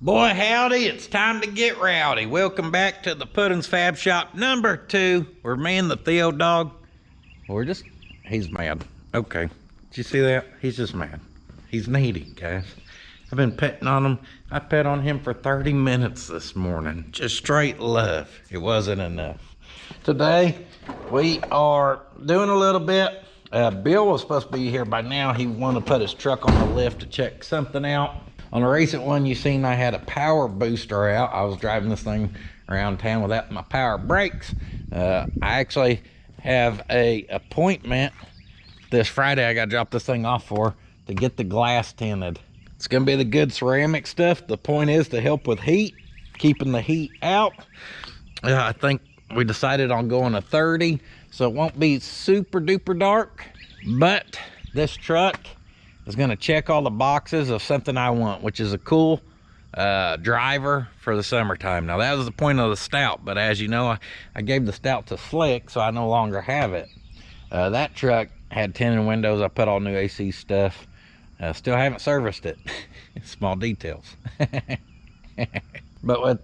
Boy, howdy, it's time to get rowdy. Welcome back to the Puddin's Fab Shop number 2. We're me and the Theo dog. He's mad. Okay, did you see that? He's just mad. He's needy, guys. I've been petting on him. I pet on him for 30 minutes this morning. Just straight love. It wasn't enough. Today, we are doing a little bit. Bill was supposed to be here by now. He wanted to put his truck on the lift to check something out. On a recent one you seen, I had a power booster out. I was driving this thing around town without my power brakes. I actually have a appointment this Friday. I got to drop this thing off for to get the glass tinted. It's going to be the good ceramic stuff. The point is to help with heat, keeping the heat out. I think we decided on going to 30, so it won't be super duper dark, but this truck is going to check all the boxes of something I want, which is a cool driver for the summertime. Now that was the point of the Stout, but as you know, I gave the Stout to Slick, so I no longer have it. That truck had tinted windows. I put all new AC stuff. Still haven't serviced it. Small details. But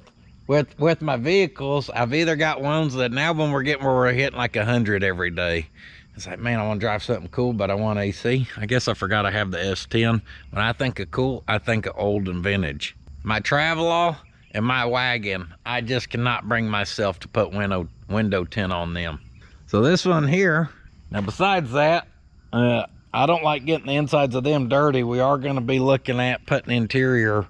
with my vehicles, I've either got ones that now when we're hitting like 100 every day. It's like, man, I want to drive something cool, but I want AC. I guess I forgot I have the S10. When I think of cool, I think of old and vintage. My Travelall and my wagon, I just cannot bring myself to put window tint on them. So this one here, now besides that, I don't like getting the insides of them dirty. We are going to be looking at putting interior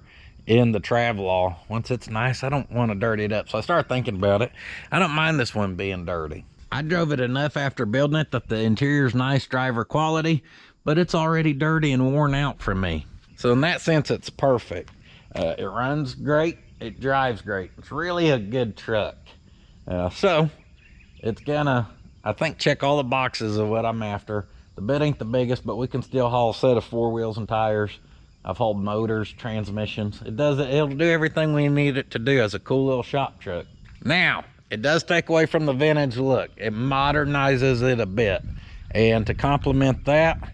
in the Travelall. Once it's nice, I don't want to dirty it up. So I started thinking about it. I don't mind this one being dirty. I drove it enough after building it that the interior's nice driver quality, but it's already dirty and worn out for me. So in that sense, it's perfect. It runs great. It drives great. It's really a good truck. So it's gonna, I think, check all the boxes of what I'm after. The bed ain't the biggest, but we can still haul a set of 4 wheels and tires. I've hauled motors, transmissions. It'll do everything we need it to do as a cool little shop truck. Now, it does take away from the vintage look. It modernizes it a bit. And to complement that,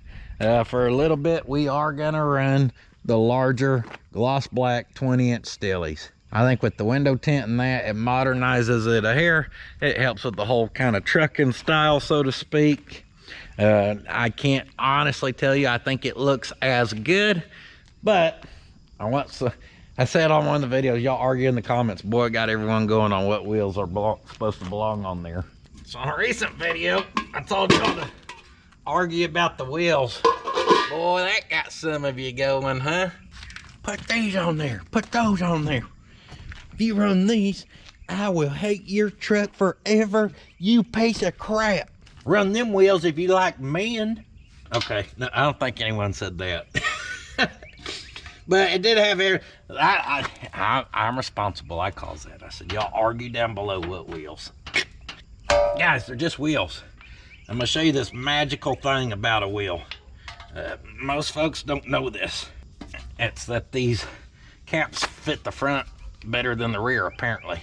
for a little bit, we are gonna run the larger gloss black 20-inch Stillies. I think with the window tint and that, it modernizes it a hair. It helps with the whole kind of trucking style, so to speak. I can't honestly tell you I think it looks as good, but I said on one of the videos, y'all argue in the comments, boy, got everyone going on what wheels are supposed to belong on there. So on a recent video, I told y'all to argue about the wheels. Boy, that got some of you going, huh? Put these on there, put those on there. If you run these, I will hate your truck forever, you piece of crap. Run them wheels if you like men. Okay, no, I don't think anyone said that. But it did have I'm responsible. I caused that. I said, y'all argue down below what wheels. Guys, they're just wheels. I'm gonna show you this magical thing about a wheel. Most folks don't know this. It's that these caps fit the front better than the rear, apparently.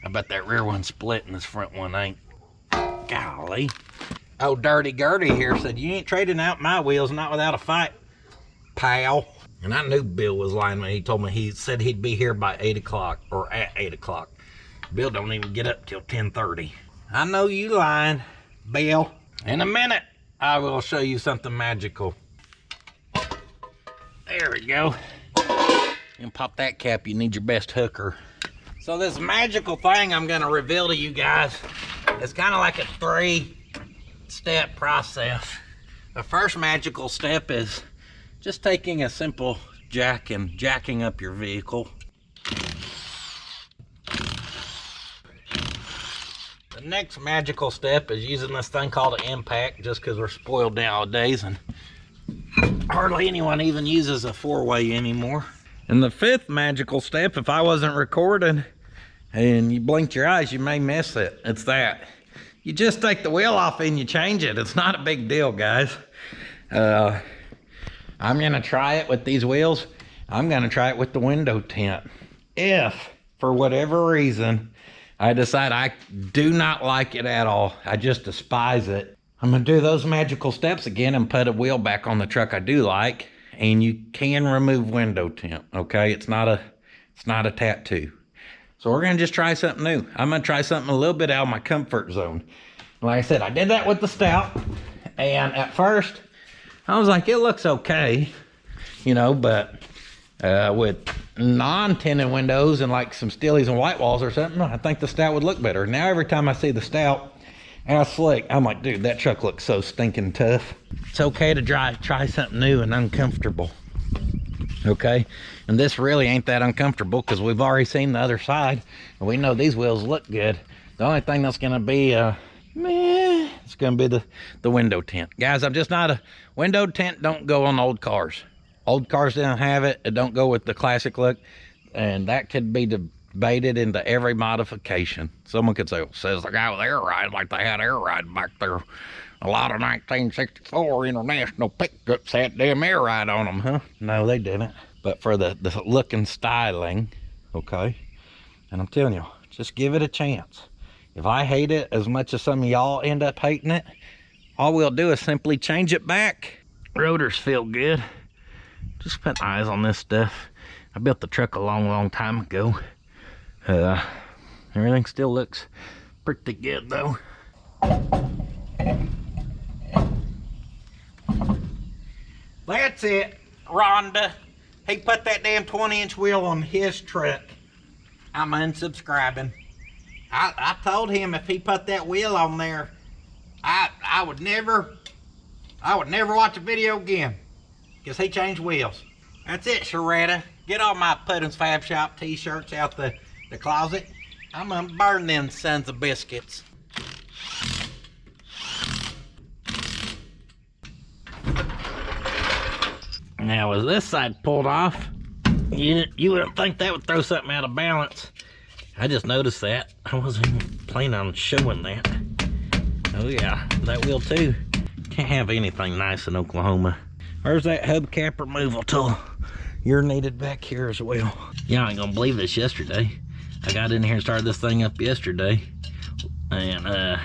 I bet that rear one's split and this front one ain't. Golly. Oh, Dirty Gertie here said, you ain't trading out my wheels, not without a fight, pal. And I knew Bill was lying when he told me he said he'd be here by 8 o'clock or at 8 o'clock. Bill don't even get up till 10:30. I know you lying, Bill. In a minute, I will show you something magical. There we go. And pop that cap, you need your best hooker. So this magical thing I'm gonna reveal to you guys, it's kind of like a 3-step process. The first magical step is just taking a simple jack and jacking up your vehicle. The next magical step is using this thing called an impact, just because we're spoiled nowadays and hardly anyone even uses a 4-way anymore. And the 5th magical step, if I wasn't recording and you blinked your eyes, you may miss it. It's that. You just take the wheel off and you change it. It's not a big deal, guys. I'm gonna try it with these wheels. I'm gonna try it with the window tint. If, for whatever reason, I decide I do not like it at all, I just despise it, I'm gonna do those magical steps again and put a wheel back on the truck I do like, and you can remove window tint, okay? It's not It's not a tattoo. So we're gonna just try something new. I'm gonna try something a little bit out of my comfort zone. Like I said, I did that with the stout, and at first I was like, it looks okay, you know, but with non-tinted windows and like some steelies and white walls or something, I think the stout would look better. Now every time I see the stout out slick, I'm like, dude, that truck looks so stinking tough. It's okay to try something new and uncomfortable. Okay, and this really ain't that uncomfortable because we've already seen the other side and we know these wheels look good. The only thing that's gonna be meh, it's gonna be the window tint. Guys, I'm just not a window tint. Don't go on old cars. Old cars didn't have it. It don't go with the classic look, and that could be debated into every modification. Someone could say, well, says the guy with air ride, like they had air ride back there. A lot of 1964 International pickups had damn air ride on them, huh? No, they didn't. But for the look and styling, okay? And I'm telling you, just give it a chance. If I hate it as much as some of y'all end up hating it, all we'll do is simply change it back. Rotors feel good. Just put eyes on this stuff. I built the truck a long time ago. Everything still looks pretty good though. That's it, Rhonda. He put that damn 20-inch wheel on his truck. I'm unsubscribing. I told him if he put that wheel on there, I would never watch a video again, because he changed wheels. That's it, Sharetta. Get all my Puddin's Fab Shop t-shirts out the closet. I'm gonna burn them sons of biscuits. Now, as this side pulled off, you wouldn't think that would throw something out of balance. I just noticed that. I wasn't even planning on showing that. Oh yeah, that wheel too. Can't have anything nice in Oklahoma. Where's that hubcap removal tool? You're needed back here as well. Y'all ain't gonna believe this yesterday. I got in here and started this thing up yesterday. And the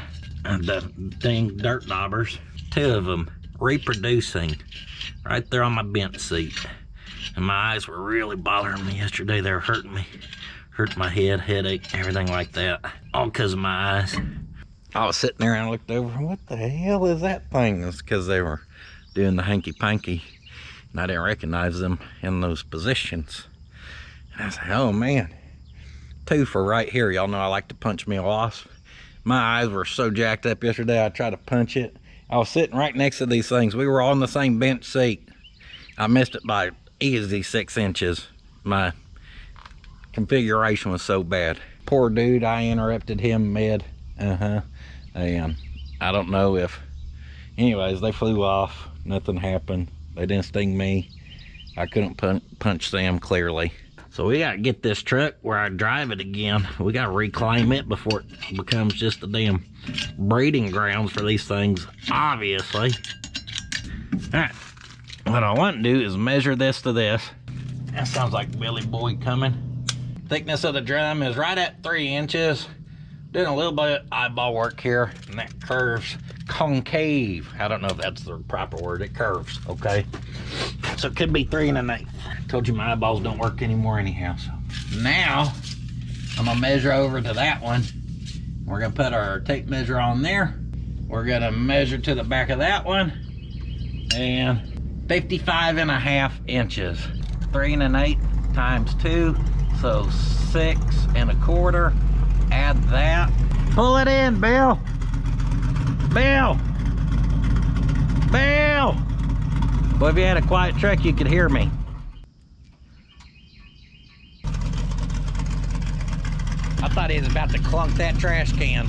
dang dirt daubers, 2 of them reproducing right there on my bench seat. And my eyes were really bothering me yesterday. They were hurting me. Hurt my head, headache, everything like that. All because of my eyes. I was sitting there and I looked over, what the hell is that thing? It's because they were doing the hanky-panky and I didn't recognize them in those positions. And I was like, oh man, 2 for right here. Y'all know I like to punch me a wasp. My eyes were so jacked up yesterday, I tried to punch it. I was sitting right next to these things. We were all in the same bench seat. I missed it by easy 6 inches. My configuration was so bad. Poor dude, I interrupted him mid. And I don't know if, anyways, they flew off. Nothing happened. They didn't sting me. I couldn't punch them clearly. So we gotta get this truck where I drive it again. We gotta reclaim it before it becomes just a damn breeding grounds for these things, obviously. All right, what I want to do is measure this to this. That sounds like Billy Boy coming. Thickness of the drum is right at 3 inches. Doing a little bit of eyeball work here, and that curves concave. I don't know if that's the proper word. It curves, okay? So it could be 3 1/8. Told you my eyeballs don't work anymore anyhow. So now I'm gonna measure over to that one. We're gonna put our tape measure on there. We're gonna measure to the back of that one, and 55 1/2 inches. 3 1/8 times 2, so 6 1/4. Add that. Pull it in, Bill. Bill. Bill. Well, if you had a quiet truck, you could hear me. I thought he was about to clunk that trash can.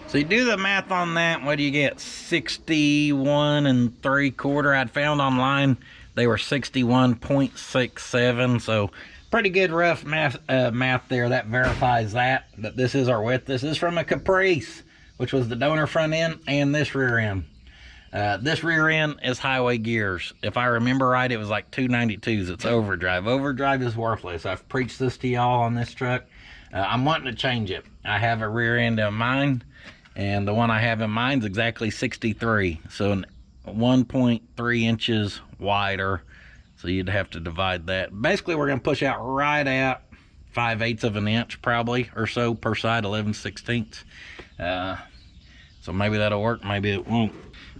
So you do the math on that, what do you get? 61 3/4. I'd found online they were 61.67, so pretty good rough math there. That verifies that this is our width. This is from a Caprice, which was the donor front end and this rear end. This rear end is highway gears. If I remember right, it was like 292s. It's overdrive. Overdrive is worthless. I've preached this to y'all on this truck. I'm wanting to change it. I have a rear end in mind, and the one I have in mind is exactly 63. So 1.3 inches wider, So you'd have to divide that. Basically, we're gonna push out right at 5/8 of an inch probably, or so per side, 11/16. So maybe that'll work, maybe it won't.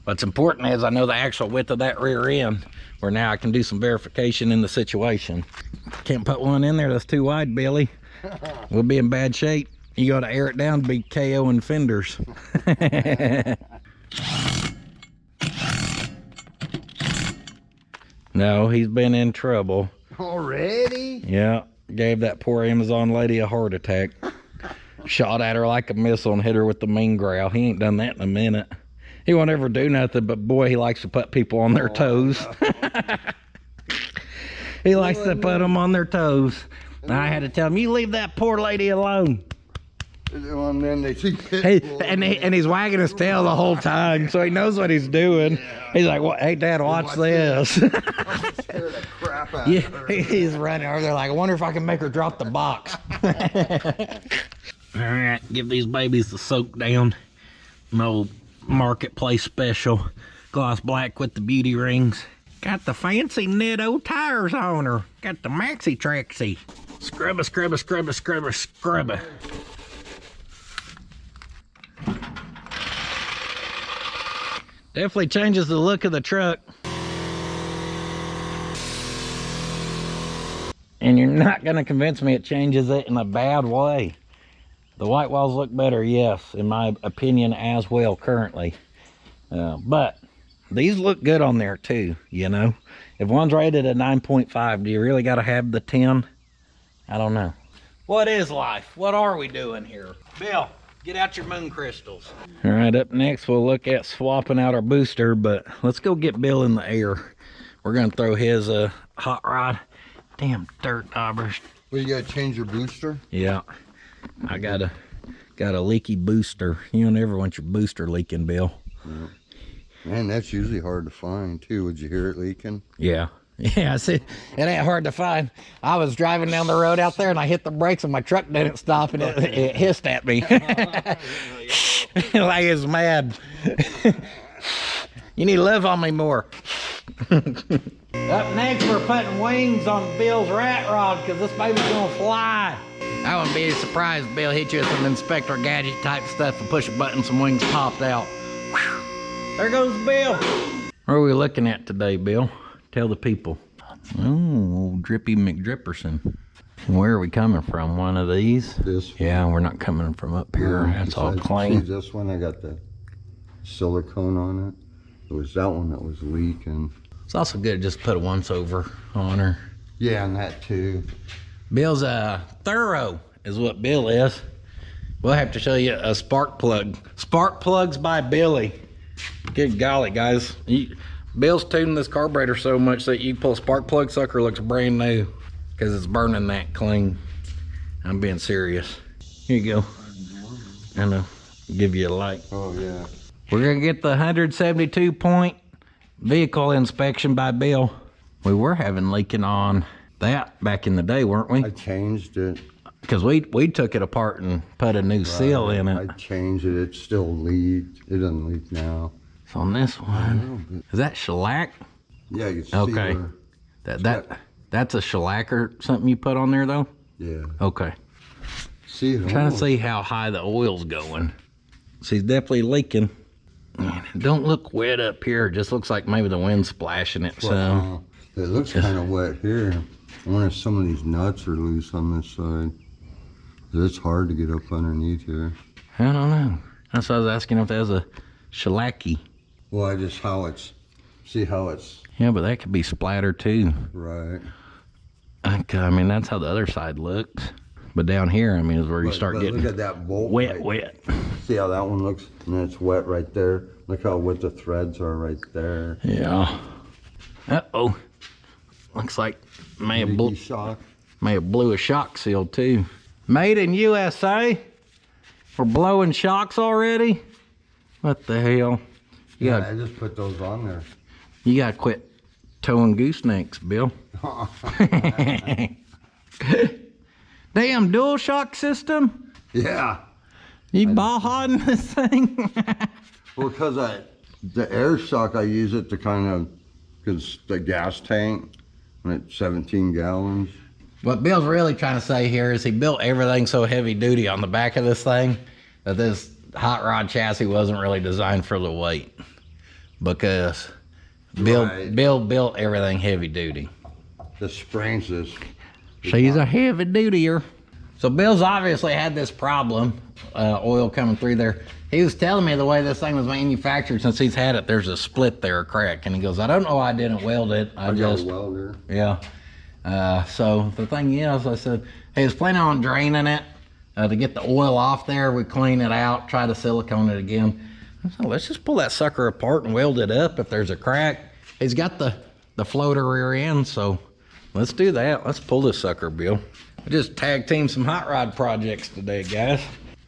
What's important is I know the actual width of that rear end, where now I can do some verification in the situation. Can't put one in there that's too wide, Billy. We'll be in bad shape. You gotta air it down to be KOing fenders. No, he's been in trouble. Already? Yeah, gave that poor Amazon lady a heart attack. Shot at her like a missile and hit her with the mean growl. He ain't done that in a minute. He won't ever do nothing, but boy, he likes to put people on their toes. He likes to put them on their toes. And I had to tell him, you leave that poor lady alone. And then they see and he's wagging his tail the whole time, so he knows what he's doing. Yeah. He's like, "Hey, Dad, watch this." Scare the crap out of her. He's running over there like, I wonder if I can make her drop the box. All right, give these babies the soak down. No marketplace special. Gloss black with the beauty rings. Got the fancy Nitto tires on her. Got the Maxi Traxy. Scrubba, scrubba, scrubba, scrubba, scrubba. Definitely changes the look of the truck. And you're not gonna convince me it changes it in a bad way. The white walls look better, yes, in my opinion as well currently. But these look good on there too, you know. If one's rated a 9.5, do you really gotta have the 10? I don't know. What is life? What are we doing here? Bill, get out your moon crystals. All right, up next we'll look at swapping out our booster, but let's go get Bill in the air. We're gonna throw his hot rod. Damn dirt daubers. Well, you gotta change your booster? Yeah, I got a leaky booster. You don't ever want your booster leaking, Bill. Yeah. Man, that's usually hard to find too. Would you hear it leaking? Yeah. Yeah, see, it ain't hard to find. I was driving down the road out there and I hit the brakes and my truck didn't stop and it hissed at me. Like it's mad. You need to love on me more. Up next, we're putting wings on Bill's rat rod because this baby's gonna fly. I wouldn't be surprised Bill hit you with some Inspector Gadget type stuff and push a button, some wings popped out. Whew. There goes Bill. What are we looking at today, Bill? Tell the people. Oh, old Drippy McDripperson. Where are we coming from? One of these? This one. Yeah, we're not coming from up here. No, that's all see clean. This one, I got the silicone on it. It was that one that was leaking. It's also good to just put a once over on her. Yeah, and that too. Bill's thorough is what Bill is. We'll have to show you a spark plug. Spark plugs by Billy. Good golly, guys. Bill's tuning this carburetor so much that you pull a spark plug sucker, looks brand new because it's burning that clean. I'm being serious. Here you go. I know. Give you a light. Oh yeah. We're gonna get the 172 point vehicle inspection by Bill. We were having leaking on that back in the day, weren't we? I changed it. Because we took it apart and put a new seal in it. I changed it. It still leaked. It doesn't leak now. So on this one, is that shellac? Yeah, you can see okay. That's a shellac or something you put on there though? Yeah. Okay. See, I'm trying to see how high the oil's going. So he's definitely leaking. Man, it don't look wet up here. It just looks like maybe the wind's splashing it. So it looks kind of wet here. I wonder if some of these nuts are loose on this side. It's hard to get up underneath here. I don't know. That's why I was asking if that was a shellacky. Well, I just see how it's. Yeah, but that could be splatter too. Right. I mean, that's how the other side looks. But down here, I mean, is where you start getting look at that bolt. Wet. See how that one looks? And then it's wet right there. Look how wet the threads are right there. Yeah. Uh-oh. Looks like may have blew a shock seal too. Made in USA? We're blowing shocks already? What the hell? I just put those on there. You gotta quit towing goosenecks, Bill. Damn, dual shock system? Yeah. You baja-ing this thing? Well, because the air shock, I use it to kind of, because the gas tank, Like 17 gallons. What Bill's really trying to say here is he built everything so heavy duty on the back of this thing that this hot rod chassis wasn't really designed for the weight, because Bill built everything heavy duty. The springs is. She's a heavy dutier. So Bill's obviously had this problem, oil coming through there. He was telling me the way this thing was manufactured, since he's had it, there's a split there, a crack. And he goes, I don't know why I didn't weld it. I got a welder. Yeah. So the thing is, I said, he was planning on draining it to get the oil off there. We clean it out, try to silicone it again. I said, let's just pull that sucker apart and weld it up if there's a crack. He's got the floater rear end, so let's do that. Let's pull this sucker, Bill. We just tag team some hot rod projects today, guys.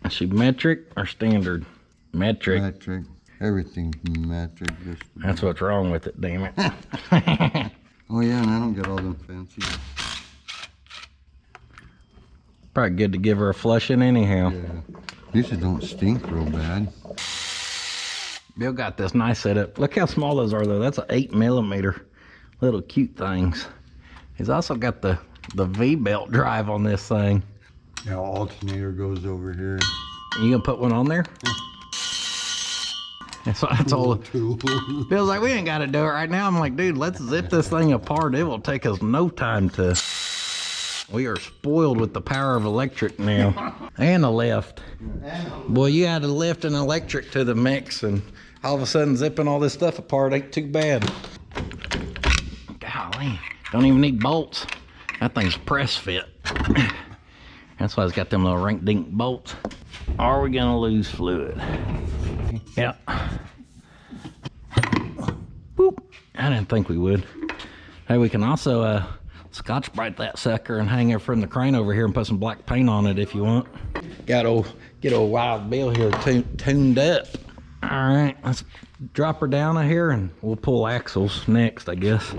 Is she metric or standard? Metric. Metric. Everything's metric. That's what's wrong with it, damn it. Oh yeah, and I don't get all them fancy. Probably good to give her a flushing anyhow. Yeah. These don't stink real bad. Bill got this nice setup. Look how small those are though. That's an 8mm. Little cute things. He's also got the V-belt drive on this thing. Yeah, alternator goes over here. You gonna put one on there? That's all. Bill's like, we ain't gotta do it right now. I'm like, dude, let's zip this thing apart. It will take us no time to. We are spoiled with the power of electric now. And a lift. Boy, you add a lift and electric to the mix, and all of a sudden zipping all this stuff apart ain't too bad. Golly, don't even need bolts. That thing's press fit. That's why it's got them little rink-dink bolts. Are we gonna lose fluid? Yeah. Boop. I didn't think we would. Hey, we can also Scotch-Brite that sucker and hang it from the crane over here and put some black paint on it if you want. Get old Wild Bill here tuned up. All right, let's drop her down here and we'll pull axles next, I guess.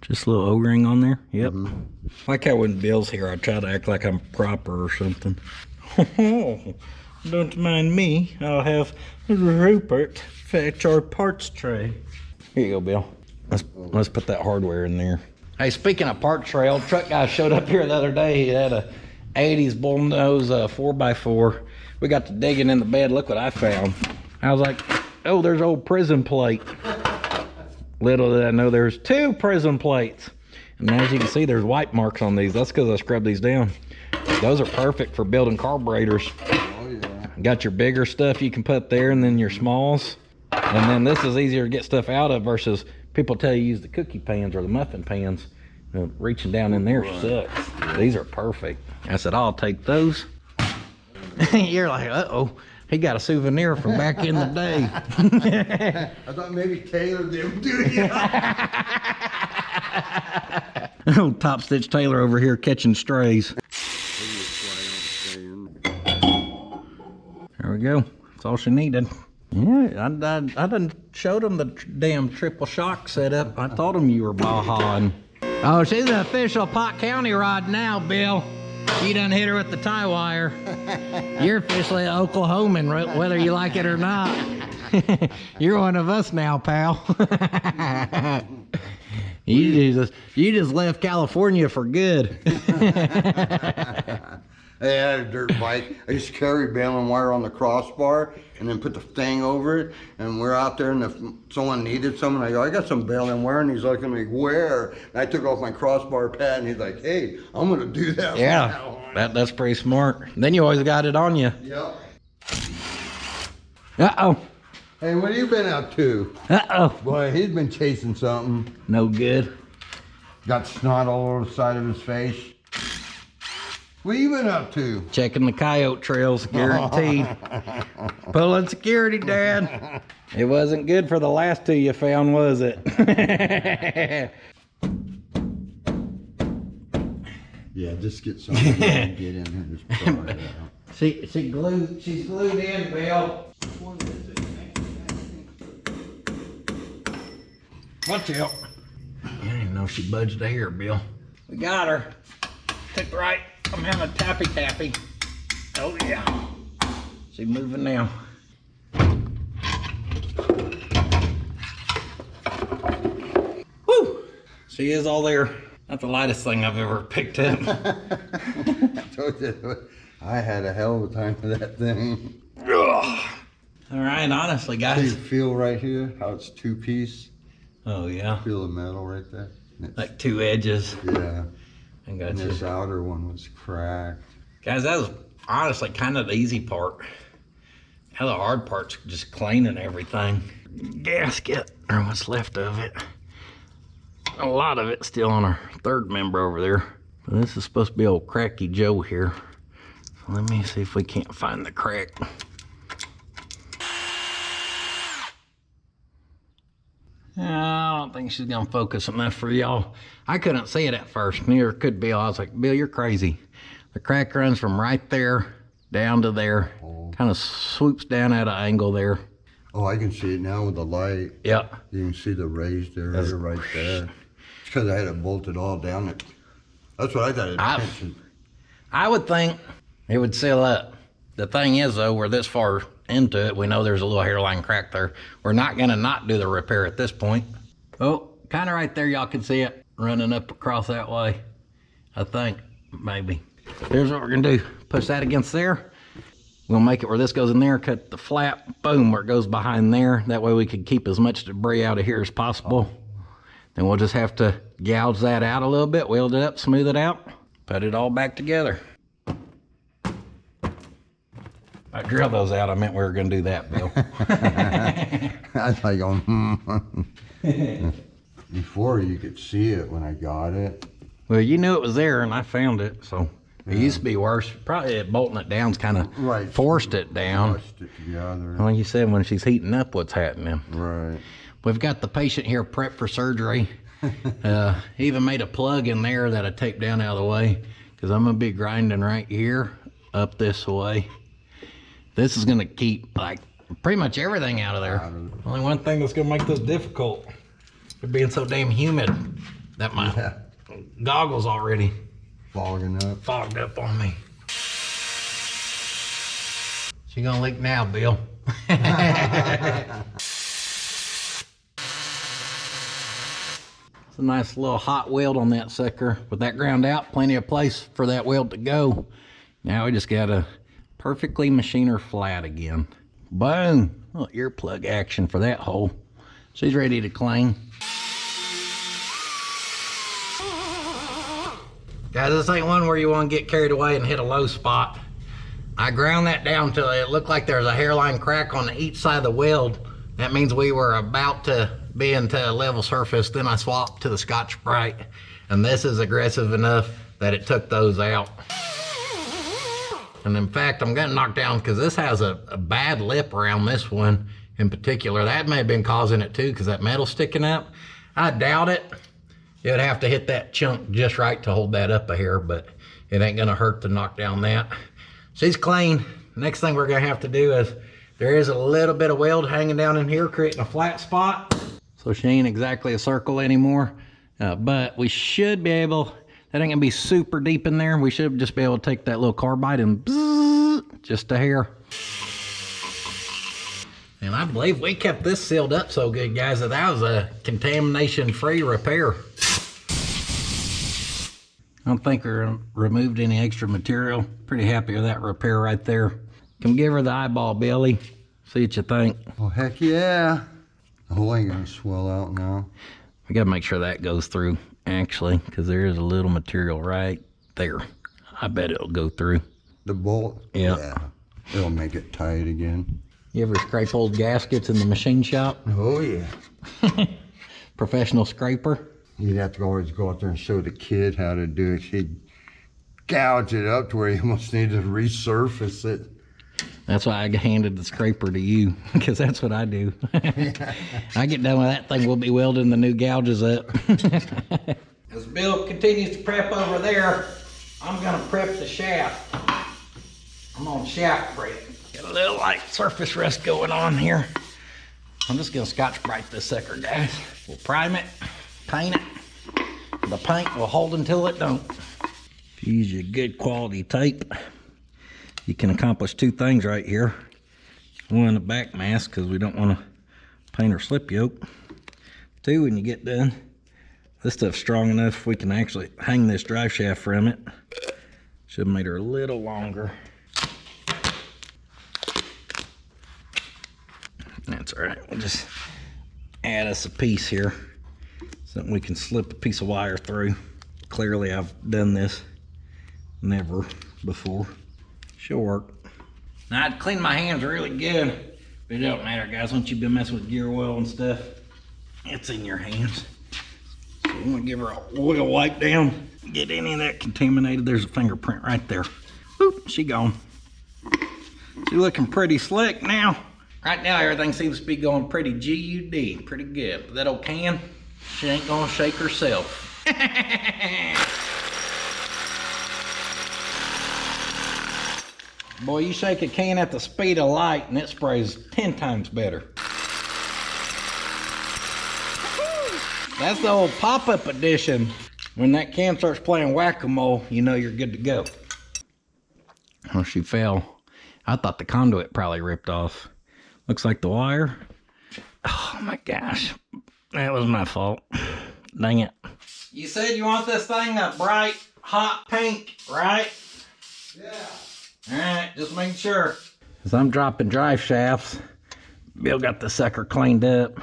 Just a little O-ring on there. Yep. Like how when Bill's here, I try to act like I'm proper or something. Oh, don't mind me. I'll have Rupert fetch our parts tray. Here you go, Bill. Let's put that hardware in there. Hey, speaking of parts tray, old truck guy showed up here the other day. He had a 80s bullnose 4x4. We got to digging in the bed. Look what I found. I was like, oh, there's old prison plate. Little did I know there's 2 prison plates. And as you can see, there's wipe marks on these. That's because I scrubbed these down. Those are perfect for building carburetors. Oh yeah. Got your bigger stuff you can put there, and then your smalls. And then this is easier to get stuff out of versus people tell you use the cookie pans or the muffin pans. You know, reaching down in there sucks. These are perfect. I said, I'll take those. You're like, uh-oh. He got a souvenir from back in the day. I thought maybe Taylor did do it. Oh, Top Stitch Taylor over here catching strays. There we go. That's all she needed. Yeah, I done showed him the damn triple shock setup. I told him you were Baja. Oh, she's an official Pot County rod now, Bill. You done hit her with the tie wire. You're officially an Oklahoman, whether you like it or not. You're one of us now, pal. You just left California for good. I had a dirt bike. I used to carry baling wire on the crossbar and then put the thing over it. And we're out there and if someone needed something, I go, I got some baling wire. And he's looking at me, where? And I took off my crossbar pad and he's like, hey, I'm going to do that. Yeah, that's pretty smart. Then you always got it on you. Yep. Uh-oh. Hey, what have you been up to? Uh-oh. Boy, he's been chasing something. No good. Got snot all over the side of his face. What have you been up to? Checking the coyote trails, guaranteed. Pulling security, Dad. It wasn't good for the last 2 you found, was it? Yeah, just get something and get in and just pull it out. She's glued in, Bill. Watch out. I didn't know she budged a hair, Bill. We got her. Took right. I'm having a tappy. Oh yeah. She's moving now. She is all there. Not the lightest thing I've ever picked up. I told you, I had a hell of a time with that thing. Ugh. All right, honestly, See, guys. feel right here how it's two-piece. Oh yeah. Feel the metal right there. Like two edges. Yeah. I got And you. this outer one was cracked. Guys, that was honestly kind of the easy part. Now the hard part's just cleaning everything. Gasket, or what's left of it. A lot of it still on our third member over there. But this is supposed to be old Cracky Joe here. So let me see if we can't find the crack. I don't think she's gonna focus enough for y'all. I couldn't see it at first, neither could Bill. I was like, Bill, you're crazy. The crack runs from right there down to there. Kind of swoops down at an angle there. Oh, I can see it now with the light. Yep. You can see the raised area right there. It's because I had it bolted all down it. That's what I thought. I would think it would seal up. The thing is, though, we're this far into it. We know there's a little hairline crack there. We're not going to not do the repair at this point. Oh, kind of right there. Y'all can see it running up across that way. I think, maybe. Here's what we're going to do. Push that against there. We'll make it where this goes in there, cut the flap, boom, where it goes behind there. That way we can keep as much debris out of here as possible. Then we'll just have to gouge that out a little bit, weld it up, smooth it out, put it all back together. I drilled those out. I meant we were going to do that, Bill. I was like, before you could see it when I got it. Well, you knew it was there, and I found it, so it used to be worse. Probably bolting it down's kind of forced it down. Pushed it together. Like you said, when she's heating up, what's happening? Right. We've got the patient here prepped for surgery. He even made a plug in there that I taped down out of the way, because I'm going to be grinding right here up this way. This is going to keep like pretty much everything out of there. Only one thing that's going to make this difficult, it being so damn humid that my goggles already fogged up on me. She gonna leak now, Bill. It's a nice little hot weld on that sucker. With that ground out, plenty of place for that weld to go. Now we just gotta perfectly machine her flat again. Boom! Little earplug action for that hole. She's ready to clean. Guys, this ain't one where you want to get carried away and hit a low spot. I ground that down till it looked like there's a hairline crack on each side of the weld. That means we were about to be into a level surface. Then I swapped to the Scotch-Brite, and this is aggressive enough that it took those out. And in fact, I'm gonna knock down, because this has a bad lip around this one in particular. That may have been causing it too, because that metal's sticking up. I doubt it. You'd have to hit that chunk just right to hold that up a hair, but it ain't gonna hurt to knock down that. She's clean. Next thing we're gonna have to do is, there is a little bit of weld hanging down in here, creating a flat spot. So she ain't exactly a circle anymore, but we should be able, that ain't gonna be super deep in there. We should just be able to take that little carbide and bzzz, just a hair. And I believe we kept this sealed up so good, guys, that was a contamination-free repair. I don't think we removed any extra material. Pretty happy with that repair right there. Come give her the eyeball, Billy. See what you think. Well, heck yeah. The hole ain't gonna swell out now. We gotta make sure that goes through, actually, because there is a little material right there. I bet it'll go through. The bolt? Yeah. It'll make it tight again. You ever scrape old gaskets in the machine shop? Oh, yeah. Professional scraper? You'd have to always go out there and show the kid how to do it. He'd gouge it up to where you almost need to resurface it. That's why I handed the scraper to you, because that's what I do. I get done with that thing, we'll be welding the new gouges up. As Bill continues to prep over there, I'm gonna prep the shaft. I'm on shaft prep. Got a little light surface rust going on here. I'm just gonna Scotch-Brite this sucker, guys. We'll prime it, paint it. The paint will hold until it don't. If you use your good quality tape, you can accomplish two things right here. One, the back mask, because we don't want to paint our slip yoke. Two, when you get done, This stuff's strong enough we can actually hang this drive shaft from it. Should have made her a little longer. That's all right. We'll just add us a piece here. Something we can slip a piece of wire through. Clearly I've done this never before. She'll work. Now I'd clean my hands really good, but it don't matter, guys. Once you've been messing with gear oil and stuff, it's in your hands. So I'm gonna give her a oil wipe down, get any of that contaminated. There's a fingerprint right there. Oop, she gone. She's looking pretty slick now. Right now everything seems to be going pretty G-U-D, pretty good. But that old can, she ain't gonna shake herself. Boy, you shake a can at the speed of light and it sprays 10 times better. That's the old pop-up edition. When that can starts playing whack-a-mole, you know you're good to go. Oh, she fell. I thought the conduit probably ripped off. Looks like the wire. Oh my gosh. That was my fault. Dang it. You said you want this thing a bright, hot pink, right? Yeah. Alright, just make sure. As I'm dropping drive shafts, Bill got the sucker cleaned up.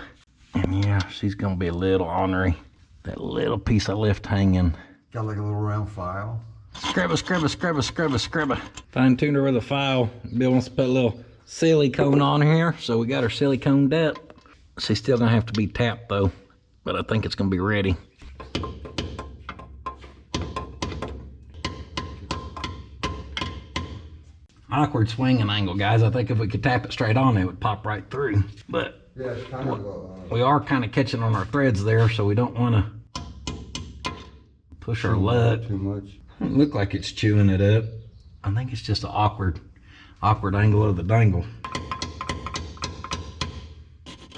And yeah, she's gonna be a little ornery. That little piece of lift hanging. Got like a little round file. Scrubba, scrubba, scrubba, scrubba, scrubba. Fine tuned her with a file. Bill wants to put a little silicone on here, so we got her siliconed up. She's still gonna have to be tapped though, but I think it's gonna be ready. Awkward swinging angle, guys. I think if we could tap it straight on, it would pop right through. But yeah, it's kind of we are kind of catching on our threads there, so we don't want to push our luck too much. It look like it's chewing it up. I think it's just an awkward angle of the dangle.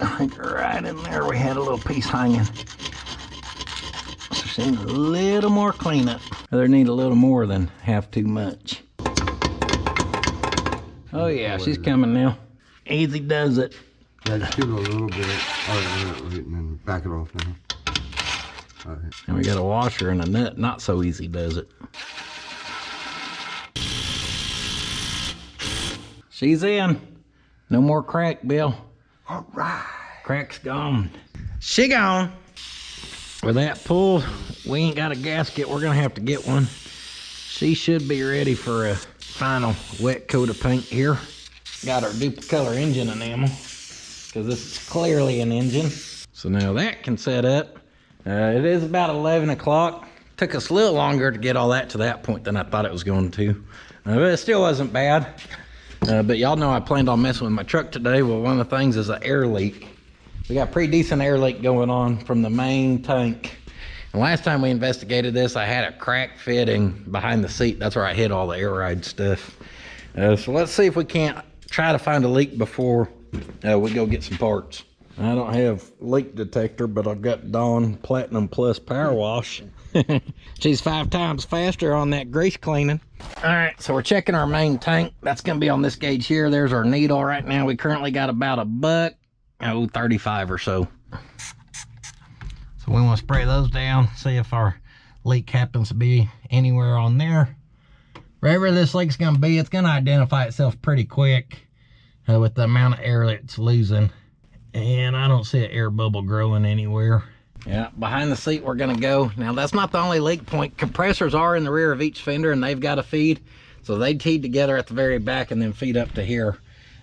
I think right in there we had a little piece hanging. So she needs a little more cleanup. They need a little more than half too much. Oh yeah, she's coming now. Easy does it. Yeah, just give it a little bit. All right, and then back it off now. All right. And we got a washer and a nut. Not so easy does it. She's in. No more crack, Bill. All right. Crack's gone. She gone. With that pulled, we ain't got a gasket. We're gonna have to get one. She should be ready for a final wet coat of paint here. Got our duplicate engine enamel, because this is clearly an engine. So now that can set up. It is about 11 o'clock. Took us a little longer to get all that to that point than I thought it was going to. But it still wasn't bad. But y'all know I planned on messing with my truck today. Well, one of the things is an air leak. We got a pretty decent air leak going on from the main tank. And last time we investigated this, I had a crack fitting behind the seat. That's where I hid all the air ride stuff. So let's see if we can't try to find a leak before we go get some parts. I don't have leak detector, but I've got Dawn Platinum Plus Power Wash. She's 5 times faster on that grease cleaning. All right, so we're checking our main tank. That's gonna be on this gauge here. There's our needle right now. We currently got about $1.35 or so. So we want to spray those down, see if our leak happens to be anywhere on there. Wherever this leak's gonna be, it's gonna identify itself pretty quick with the amount of air that it's losing. And I don't see an air bubble growing anywhere. Yeah, behind the seat we're gonna go. Now that's not the only leak point. Compressors are in the rear of each fender and they've got to feed. So they teed together at the very back and then feed up to here.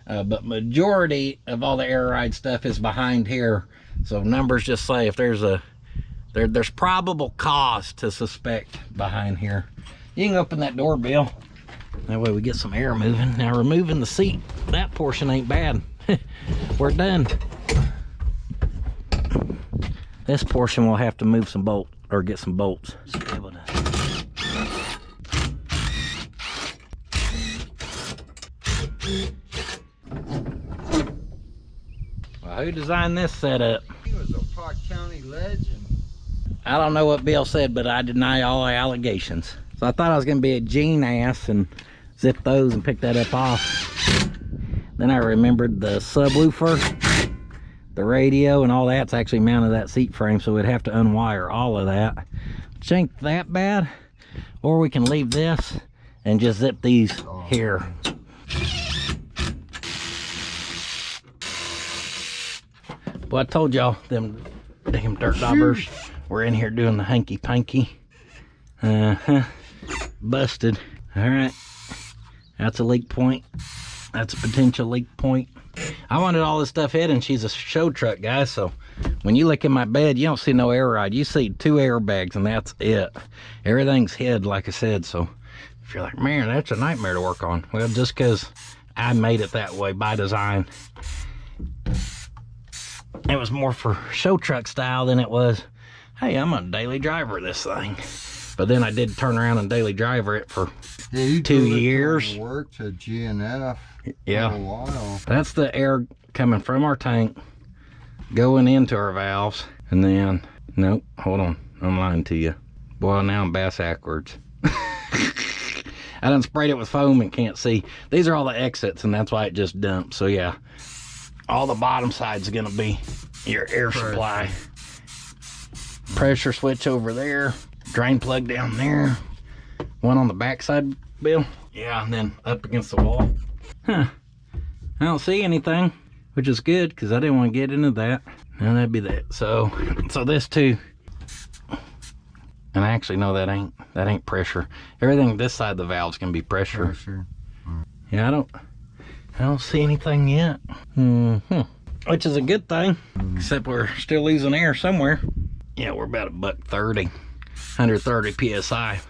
But majority of all the air ride stuff is behind here. So numbers just say if there's probable cause to suspect behind here. You can open that door, Bill. That way we get some air moving. Now removing the seat, that portion ain't bad. We're done. This portion we'll have to move some bolts or get some bolts. So be able to... Well, who designed this setup? He was a Park County legend. I don't know what Bill said, but I deny all allegations. So I thought I was gonna be a gene ass and zip those and pick that up off. Then I remembered the subwoofer. the radio and all that's actually mounted to that seat frame, so we'd have to unwire all of that, which ain't that bad. Or we can leave this and just zip these here. Well, I told y'all them damn dirt daubers were in here doing the hanky panky. Busted. All right, that's a leak point. That's a potential leak point. I wanted all this stuff hidden. She's a show truck, guys, so when you look in my bed, you don't see no air ride. You see 2 airbags, and that's it. Everything's hid, like I said, so if you're like, man, that's a nightmare to work on. Well, just because I made it that way by design. It was more for show truck style than it was, hey, I'm a daily driver of this thing. But then I did turn around and daily driver it for 2 years. Work to GNF. Yeah. For a while. That's the air coming from our tank, going into our valves, and then, nope, hold on, I'm lying to you. Boy, now I'm bass backwards. I done sprayed it with foam and can't see. These are all the exits, and that's why it just dumped. So yeah, all the bottom side's gonna be your air supply. Pressure switch over there, drain plug down there, one on the back side, Bill. Yeah, and then up against the wall. Huh, I don't see anything, which is good because I didn't want to get into that. Now that'd be that. So this too. And actually, no, that ain't pressure. Everything this side of the valve's gonna be pressure. Yeah, I don't see anything yet. Which is a good thing, except we're still losing air somewhere. Yeah, we're about $130, 130 psi.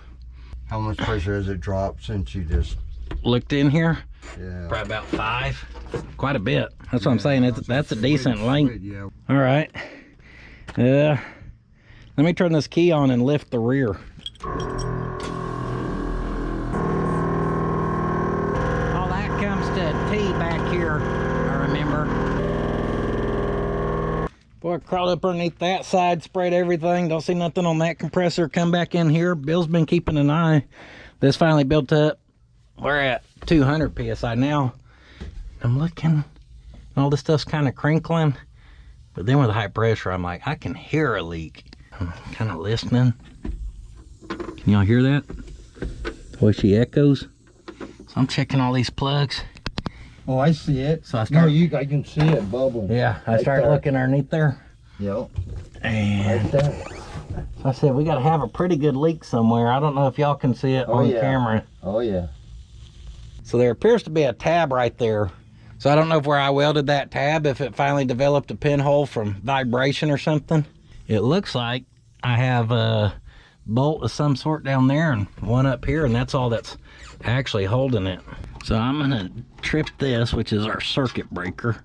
How much pressure has it dropped since you just looked in here? Yeah, probably about 5. Quite a bit. That's what I'm saying. That's a decent length. Yeah. All right. Let me turn this key on and lift the rear. All that comes to T back here, I remember. Boy, I crawled up underneath that side, sprayed everything. Don't see nothing on that compressor. Come back in here. Bill's been keeping an eye. This finally built up. We're at 200 psi now. I'm looking, all this stuff's kind of crinkling. But then with high pressure, I'm like, I can hear a leak. I'm kind of listening. Can y'all hear that? The way she echoes. So I'm checking all these plugs. Oh, I see it. So I can see it bubbling. Yeah, I started looking underneath there. Yep. And so I said, we got to have a pretty good leak somewhere. I don't know if y'all can see it on camera. Oh, yeah. So there appears to be a tab right there. So I don't know if where I welded that tab, if it finally developed a pinhole from vibration or something. It looks like I have a bolt of some sort down there and one up here, and that's all that's actually holding it. So I'm gonna trip this, which is our circuit breaker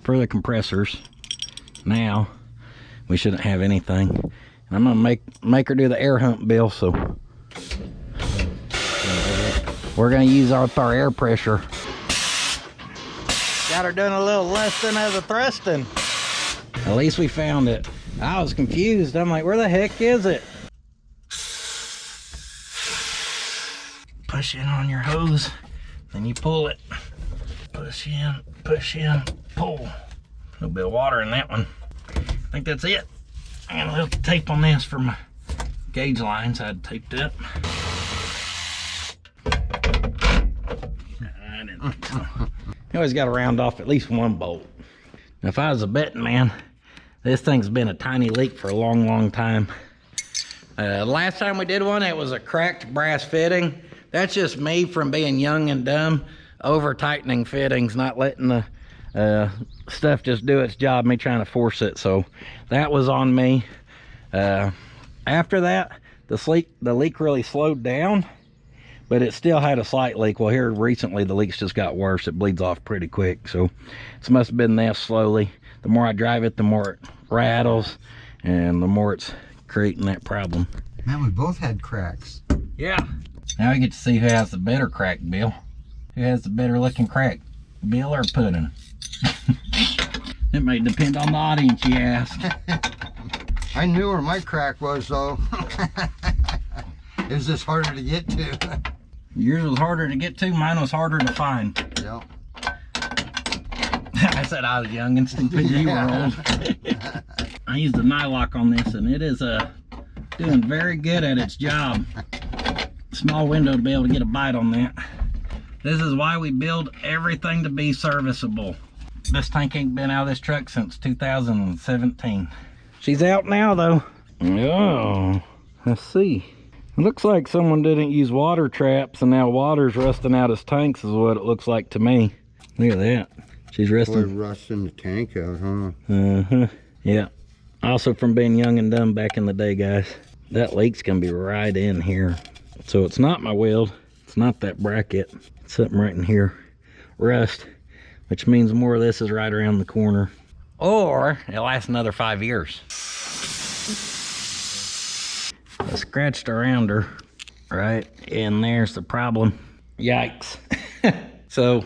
for the compressors. Now we shouldn't have anything. And I'm gonna make her do the air hump, Bill. So we're gonna use our air pressure. Got her doing a little less than of the thrusting. At least we found it. I was confused. I'm like, where the heck is it? Push in on your hose, then you pull it. Push in, pull. A little bit of water in that one. I think that's it. I got a little tape on this for my gauge lines. I had taped up. I didn't think so. You always got to round off at least one bolt. Now, if I was a betting man, this thing's been a tiny leak for a long, long time. Last time we did one, it was a cracked brass fitting. That's just me from being young and dumb, over tightening fittings, not letting the stuff just do its job, me trying to force it. So that was on me. After that, the leak really slowed down, but it still had a slight leak. Well, here recently, the leaks just got worse. It bleeds off pretty quick. So it must have been this slowly. The more I drive it, the more it rattles, and the more it's creating that problem. Man, we both had cracks. Yeah. Now we get to see who has the better crack, Bill. Who has the better looking crack, Bill or Puddin'? It may depend on the audience, you ask. I knew where my crack was, though. It was just harder to get to. Yours was harder to get to, mine was harder to find. Yep. I said I was young and stupid. You were old. I used a nylock on this, and it is doing very good at its job. Small window to be able to get a bite on that. This is why we build everything to be serviceable. This tank ain't been out of this truck since 2017. She's out now though. Oh, let's see. It looks like someone didn't use water traps and now water's rusting out his tanks is what it looks like to me. Look at that. She's rusting. Boy, rusting the tank out, huh? Uh-huh. Yeah. Also from being young and dumb back in the day, guys. That leak's gonna be right in here. So it's not my weld. It's not that bracket. It's something right in here. Rust. Which means more of this is right around the corner. Or it lasts another 5 years. I scratched around her, right? And there's the problem. Yikes. So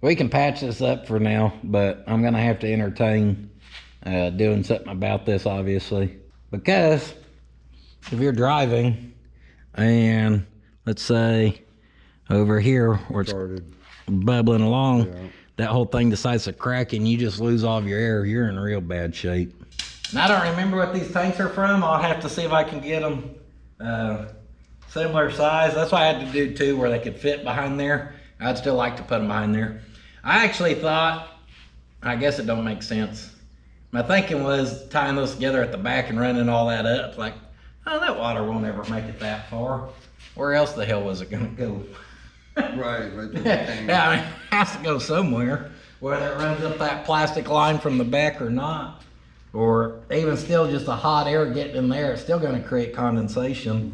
we can patch this up for now, but I'm gonna have to entertain doing something about this, obviously. Because if you're driving and let's say over here where it's bubbling along, yeah, that whole thing decides to crack and you just lose all of your air, you're in real bad shape. And I don't remember what these tanks are from. I'll have to see if I can get them similar size. That's why I had to do two where they could fit behind there. I'd still like to put them behind there. I actually thought, I guess it don't make sense. My thinking was tying those together at the back and running all that up. Like, oh, that water won't ever make it that far. Where else the hell was it gonna go? Right to the tank. Yeah, I mean, it has to go somewhere, whether it runs up that plastic line from the back or not, or even still just a hot air getting in there, it's still gonna create condensation.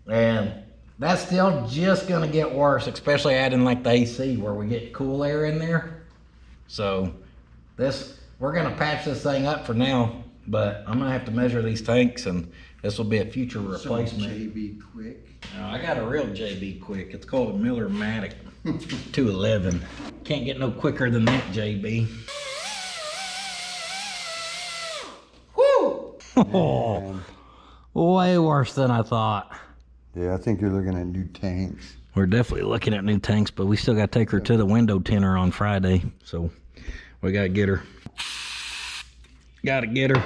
Mm-hmm. And that's still just gonna get worse, especially adding like the AC where we get cool air in there. So we're gonna patch this thing up for now, but I'm gonna have to measure these tanks and this will be a future replacement. JB Quick. No, I got a real JB Quick. It's called a Miller-Matic 211. Can't get no quicker than that, JB. Woo! Oh, way worse than I thought. Yeah, I think you're looking at new tanks. We're definitely looking at new tanks, but we still got to take her to the window tinner on Friday. So we got to get her. Got to get her.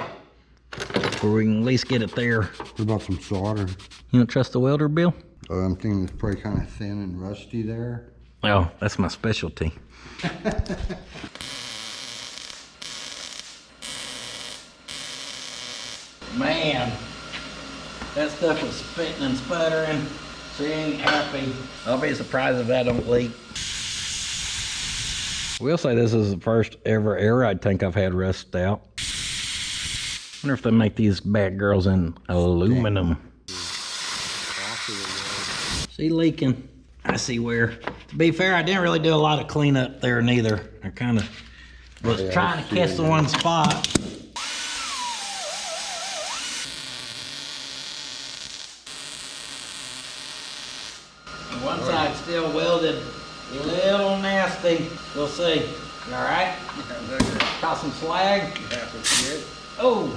Where we can at least get it there. What about some solder? You don't trust the welder, Bill? I'm thinking it's probably kind of thin and rusty there. Oh, that's my specialty. Man, that stuff was spitting and sputtering. She ain't happy. I'll be surprised if that don't leak. We'll say this is the first ever air ride tank I've had rust out. Wonder if they make these bad girls in aluminum. See leaking. I see where. To be fair, I didn't really do a lot of cleanup there neither. I kind of was trying to catch the one spot. One side still welded, a little nasty. We'll see. All right. Got some slag. Oh.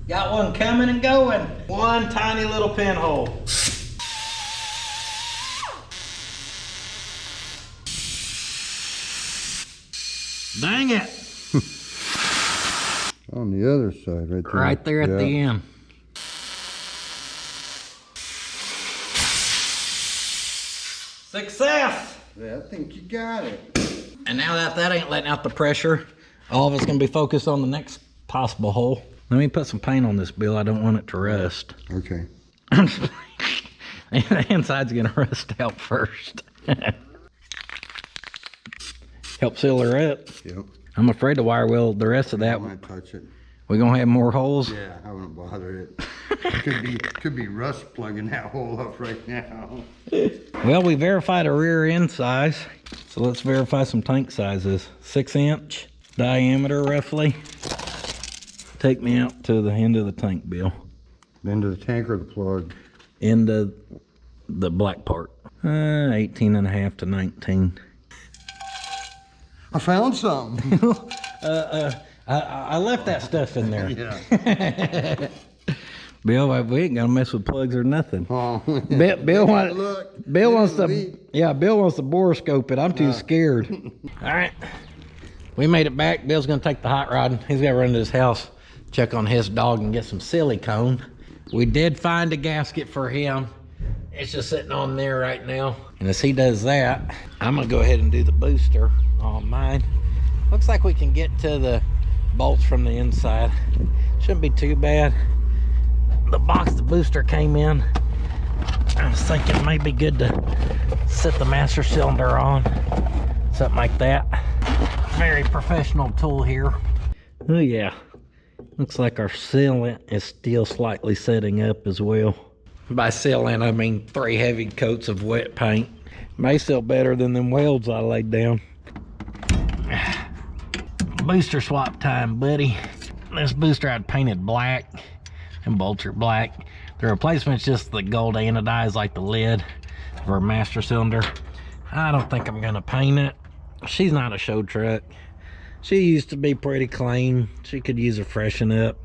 Got one coming and going. One tiny little pinhole. Dang it. On the other side, right there. Right there at the end. Success! Yeah, I think you got it. And now that ain't letting out the pressure, all of it's gonna be focused on the next possible hole. Let me put some paint on this, Bill. I don't want it to rust. Okay. The inside's gonna rust out first. Help seal her up. Yep. I'm afraid to wire weld the rest of that. I might touch it. We're gonna have more holes. Yeah, I wouldn't bother it. could be rust plugging that hole up right now. Well, we verified a rear end size, so let's verify some tank sizes. 6-inch diameter, roughly. Take me out to the end of the tank, Bill. The end of the tank or the plug? End of the black part. 18.5 to 19. I found something. I left that stuff in there. Yeah. Bill, we ain't gonna mess with plugs or nothing. Oh. Bill wants to, me. yeah, Bill wants to borescope it. I'm too scared. All right, we made it back. Bill's gonna take the hot rod. He's gonna run to his house, check on his dog and get some silicone. We did find a gasket for him. It's just sitting on there right now. And as he does that, I'm gonna go ahead and do the booster on mine. Looks like we can get to the bolts from the inside. Shouldn't be too bad. The box the booster came in, I was thinking it might be good to set the master cylinder on, something like that. Very professional tool here. Oh yeah, looks like our sealant is still slightly setting up as well. By sealant I mean 3 heavy coats of wet paint. May seal better than them welds I laid down. Booster swap time, buddy. This booster I'd painted black and bolts are black. The replacement's just the gold anodized like the lid of our master cylinder. I don't think I'm gonna paint it. She's not a show truck. She used to be pretty clean. She could use a freshen up,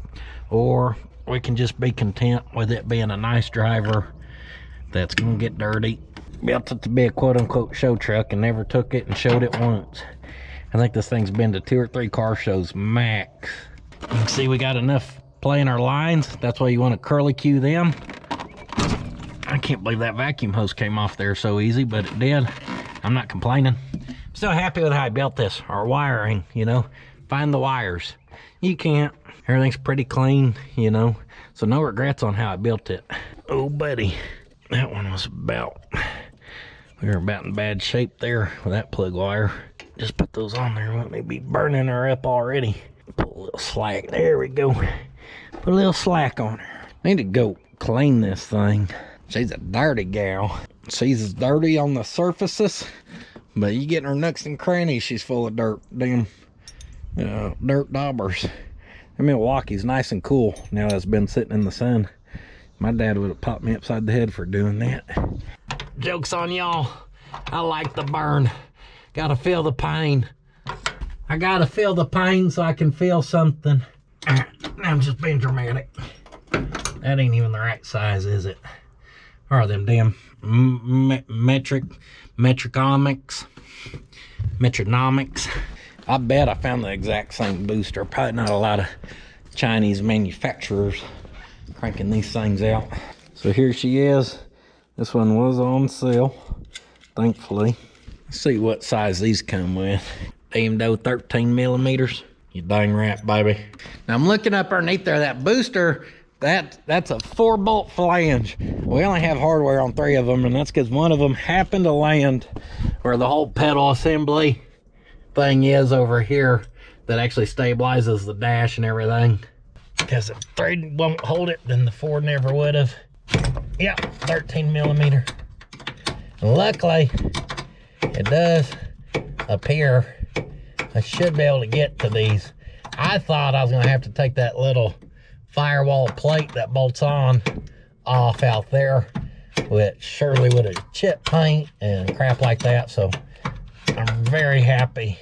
or we can just be content with it being a nice driver that's gonna get dirty. Built it to be a quote-unquote show truck and never took it and showed it once. I think this thing's been to 2 or 3 car shows max. You can see we got enough play in our lines. That's why you want to curly cue them. I can't believe that vacuum hose came off there so easy, but it did. I'm not complaining. I'm still happy with how I built this. Our wiring, you know, find the wires. You can't. Everything's pretty clean, you know, so no regrets on how I built it. Oh buddy, that one was about, we were about in bad shape there with that plug wire. Just put those on there. Let me be burning her up already. Put a little slack. There we go. Put a little slack on her. Need to go clean this thing. She's a dirty gal. She's dirty on the surfaces, but you get in her nooks and crannies, she's full of dirt. Damn dirt daubers. And Milwaukee's nice and cool now that it's been sitting in the sun. My dad would have popped me upside the head for doing that. Joke's on y'all. I like the burn. Gotta feel the pain. I gotta feel the pain so I can feel something. I'm just being dramatic. That ain't even the right size, is it? Or them damn metronomics. I bet I found the exact same booster. Probably not a lot of Chinese manufacturers cranking these things out. So here she is. This one was on sale, thankfully. Let's see what size these come with. Damn dough 13 millimeters. You dang right, baby. Now I'm looking up underneath there, that booster, that's a 4-bolt flange. We only have hardware on 3 of them, and that's because one of them happened to land where the whole pedal assembly thing is over here that actually stabilizes the dash and everything. Because if 3 won't hold it, then the 4 never would have. Yeah, 13 millimeter. And luckily, it does appear I should be able to get to these. I thought I was gonna have to take that little firewall plate that bolts on off out there, which surely would have chipped paint and crap like that. So I'm very happy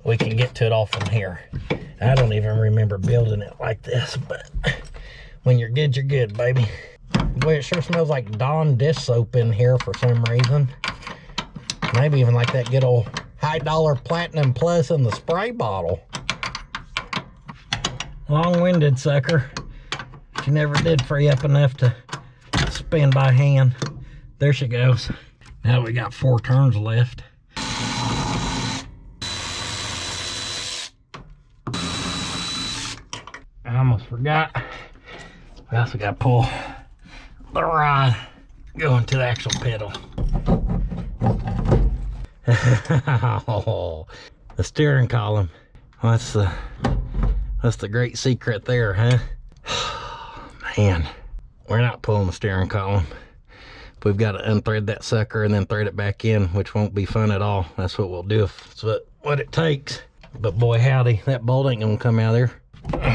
we can get to it all from here. I don't even remember building it like this, but when you're good, baby. Boy, it sure smells like Dawn dish soap in here for some reason. Maybe even like that good old $high Platinum Plus in the spray bottle. Long-winded sucker. She never did free up enough to spin by hand. There she goes. Now we got 4 turns left. I almost forgot. We also got to pull the rod going to the actual pedal. Oh, the steering column. What's the great secret there, huh? Man, we're not pulling the steering column. We've got to unthread that sucker and then thread it back in, which won't be fun at all. That's what we'll do if it's what it takes. But boy howdy, that bolt ain't gonna come out of there.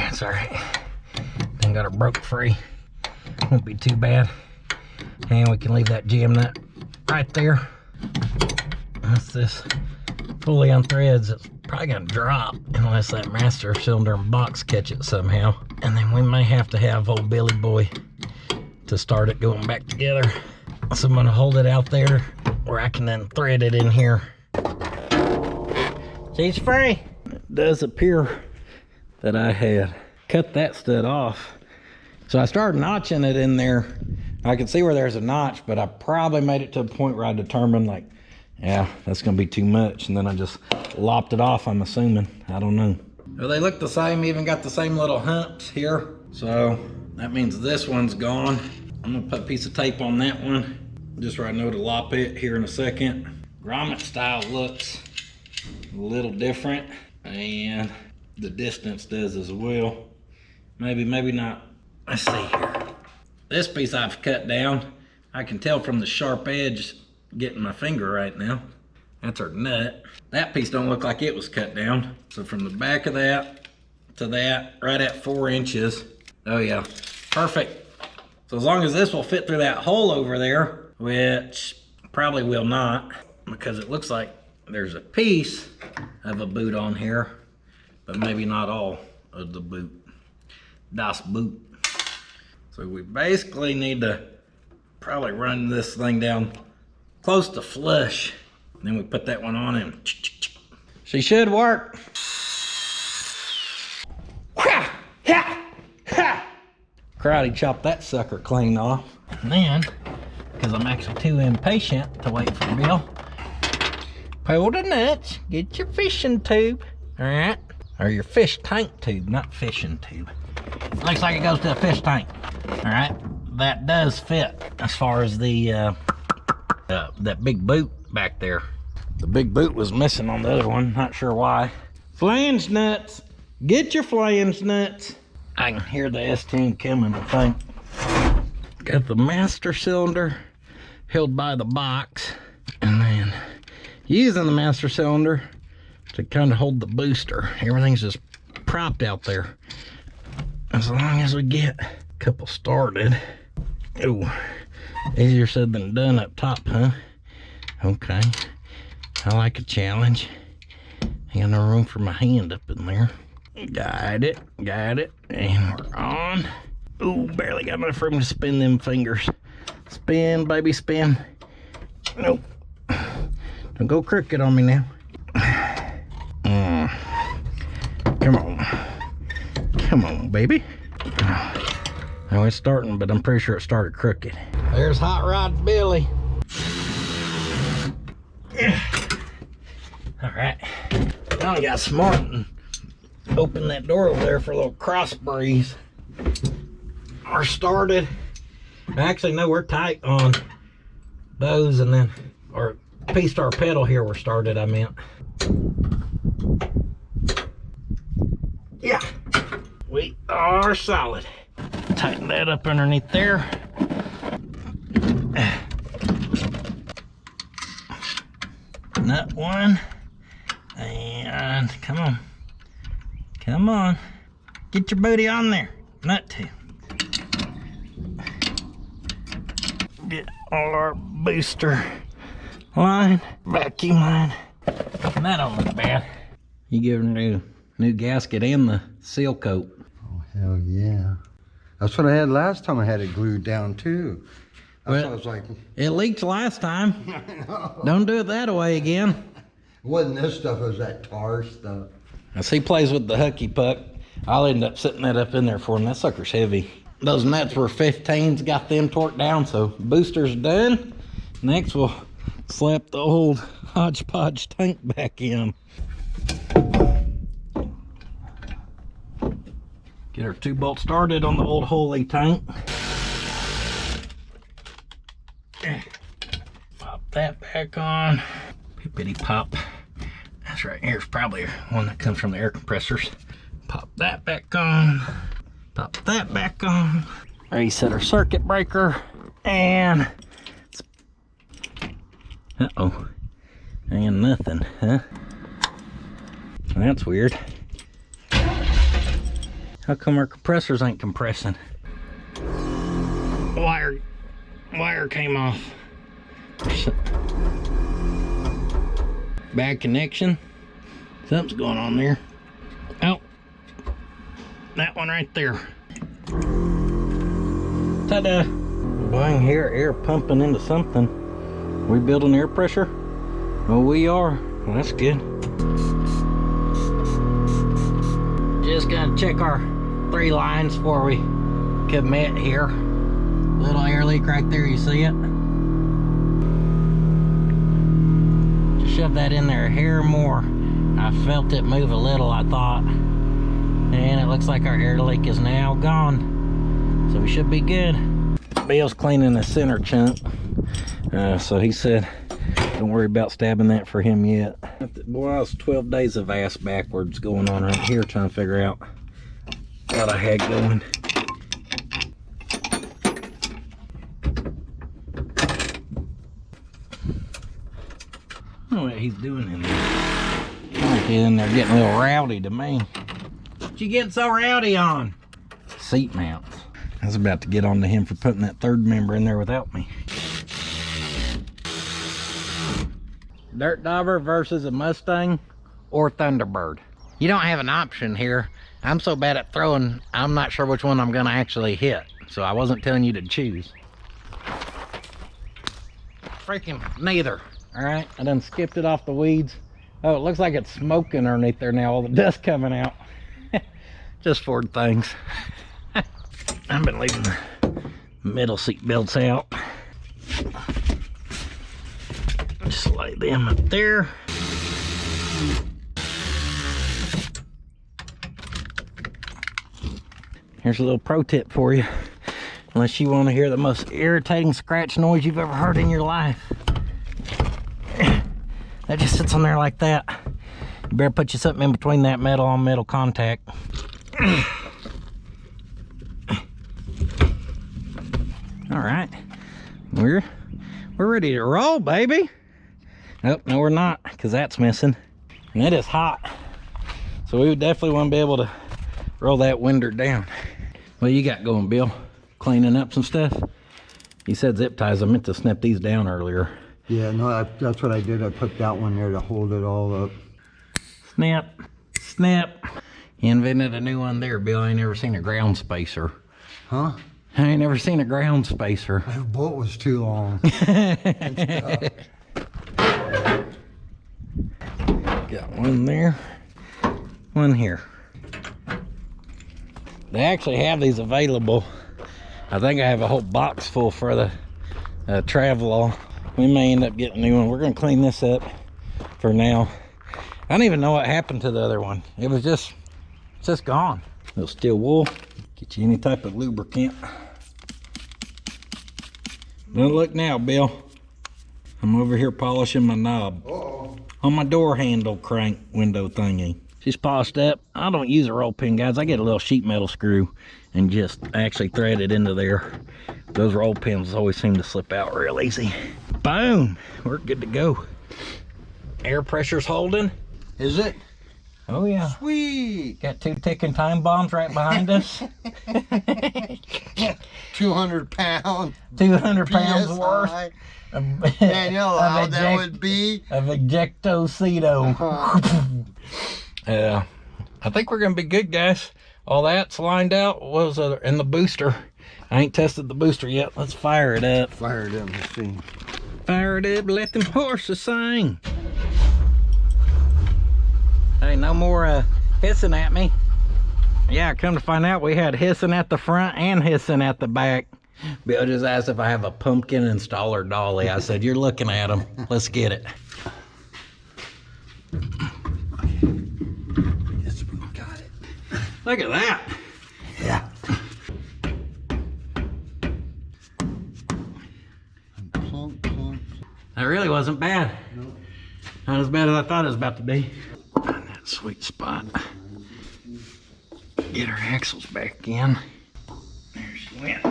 It's all right. Then got her broke free. Won't be too bad. And we can leave that jam nut right there. That's this fully unthreads, it's probably gonna drop unless that master cylinder and box catch it somehow. And then we may have to have old Billy Boy to start it going back together. So I'm gonna hold it out there where I can then thread it in here. She's free. It does appear that I had cut that stud off. So I started notching it in there. I can see where there's a notch, but I probably made it to a point where I determined, like, yeah, that's gonna be too much. And then I just lopped it off, I'm assuming. I don't know. Well, they look the same, even got the same little humps here. So that means this one's gone. I'm gonna put a piece of tape on that one, just where I know to lop it here in a second. Grommet style looks a little different, and the distance does as well. Maybe, maybe not. Let's see here. This piece I've cut down, I can tell from the sharp edge getting my finger right now. That's our nut. That piece don't look like it was cut down. So from the back of that to that, right at 4 inches. Oh yeah, perfect. So as long as this will fit through that hole over there, which probably will not, because it looks like there's a piece of a boot on here, but maybe not all of the boot. Das Boot. So we basically need to probably run this thing down close to flush. Then we put that one on and she should work. Karate chopped that sucker clean off. And then, because I'm actually too impatient to wait for Bill, pull the nuts, get your fishing tube, all right? Or your fish tank tube, not fishing tube. Looks like it goes to a fish tank. All right, that does fit as far as the that big boot back there. The big boot was missing on the other one, not sure why. Flange nuts, get your flange nuts. I can hear the S10 coming, I think. Got the master cylinder held by the box, and then using the master cylinder to kind of hold the booster. Everything's just propped out there. As long as we get a couple started. Oh, easier said than done up top, huh? Okay, I like a challenge. Ain't got no room for my hand up in there. Got it, and we're on. Ooh, barely got enough room to spin them fingers. Spin, baby, spin. Nope, don't go crooked on me now. Come on, baby. Now it's starting, but I'm pretty sure it started crooked. There's Hot Rod Billy. All right, now I got smart and open that door over there for a little cross breeze. We're started. Actually, no, we're tight on those, and then our P-Star pedal here we're started, I meant. Yeah, we are solid. Tighten that up underneath there. Nut one, and come on, get your booty on there. Nut two. Get all our booster line, vacuum line. That don't look bad. You give her a new gasket and the seal coat. Oh, hell yeah. That's what I had last time I had it glued down too. That's what I was like. It leaked last time. I know. Don't do it that way again. It wasn't this stuff, it was that tar stuff. As he plays with the hooky puck, I'll end up setting that up in there for him. That sucker's heavy. Those nuts were 15s, got them torqued down, so booster's done. Next we'll slap the old hodgepodge tank back in. Get our 2-bolt started on the old holy tank. Pop that back on. Pippity pop. That's right, here's probably one that comes from the air compressors. Pop that back on. Pop that back on. Reset our circuit breaker. And uh-oh. And nothing, huh? That's weird. How come our compressors ain't compressing? Wire came off. Bad connection. Something's going on there. Oh, that one right there. Ta-da! Well, I can hear air pumping into something. We building air pressure? Oh, we are. Well, that's good. Just gonna check our 3 lines before we commit here. Little air leak right there, you see it? Just shove that in there a hair more. I felt it move a little, I thought. And it looks like our air leak is now gone. So we should be good. Bill's cleaning the center chunk. So he said, don't worry about stabbing that for him yet. Boy, it's 12 days of ass backwards going on right here, trying to figure out what I had going. I don't know what he's doing in there. He's in there getting a little rowdy to me. What you getting so rowdy on? Seat mounts. I was about to get on to him for putting that third member in there without me. Dirt Dauber versus a Mustang or Thunderbird. You don't have an option here. I'm so bad at throwing, I'm not sure which one I'm gonna actually hit. So I wasn't telling you to choose. Freaking neither. All right, I done skipped it off the weeds. Oh, it looks like it's smoking underneath there now, all the dust coming out. Just Ford things. I've been leaving the middle seat belts out. Just lay them up there. Here's a little pro tip for you. Unless you want to hear the most irritating scratch noise you've ever heard in your life. That just sits on there like that. You better put you something in between that metal on metal contact. All right, we're ready to roll, baby. Nope, no we're not, because that's missing. And it is hot. So we would definitely want to be able to roll that winder down. What you got going, Bill? Cleaning up some stuff? You said zip ties. I meant to snap these down earlier. Yeah, no, that's what I did. I put that one there to hold it all up. Snap, snap. You invented a new one there, Bill. I ain't never seen a ground spacer. Huh? I ain't never seen a ground spacer. My bolt was too long. Got one there, one here. They actually have these available. I think I have a whole box full for the Travelall. We may end up getting a new one. We're gonna clean this up for now. I don't even know what happened to the other one. It was just gone. Little steel wool. Get you any type of lubricant. Don't look now, Bill. I'm over here polishing my knob. Uh-oh. On my door handle crank window thingy. She's polished up. I don't use a roll pin, guys. I get a little sheet metal screw and just actually thread it into there. Those roll pins always seem to slip out real easy. Boom, we're good to go. Air pressure's holding. Is it? Oh yeah. Sweet. Got 2 ticking time bombs right behind us. 200 pounds. 200 pounds PSI. worth. Man, you know how that would be. Of ejectocito. I think we're gonna be good, guys. All that's lined out. What was other in the booster? I ain't tested the booster yet. Let's fire it up. Fire it up, let's see. Fire it up, let them horses sing. Hey, no more hissing at me. Yeah, come to find out, we had hissing at the front and hissing at the back. Bill just asked if I have a pumpkin installer dolly. I said, you're looking at them. Let's get it. Yes, we got it. Look at that. Yeah. Plunk, plunk. That really wasn't bad. No. Not as bad as I thought it was about to be. Find that sweet spot. Get her axles back in. There she went.